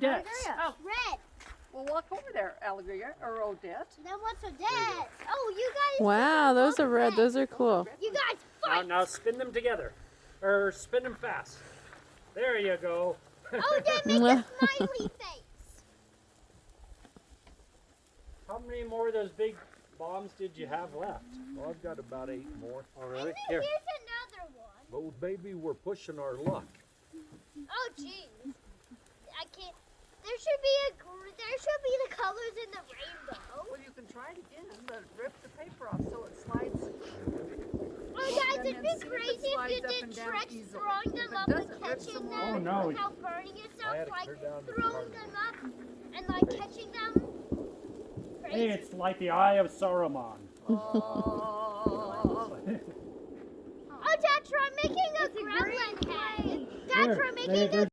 Odette. Oh, Red. well, walk over there, Alligator or Odette. Then what's Odette? Oh, you guys. Wow, those are red. Those are cool. You guys Now, fight. now spin them together. Or spin them fast. There you go. Odette, make a smiley face. How many more of those big bombs did you have left? Well, I've got about 8 more. Oh, And really? then Here. here's another one. But maybe we're pushing our luck. Oh, jeez. I can't. There should be the colors in the rainbow. Well, you can try it again, but rip the paper off so it slides. Oh, guys, And it'd then be see if it crazy if slides you up did and down tricks easily. throwing If them it up and doesn't, rip catching some them more. Oh, no. without burning I yourself, had to like clear down the throwing card. them up and like catching them. Hey, Crazy. it's like the Eye of Saruman. Oh. Oh, Dad, try making a gremlin head. Dad, Here, try making a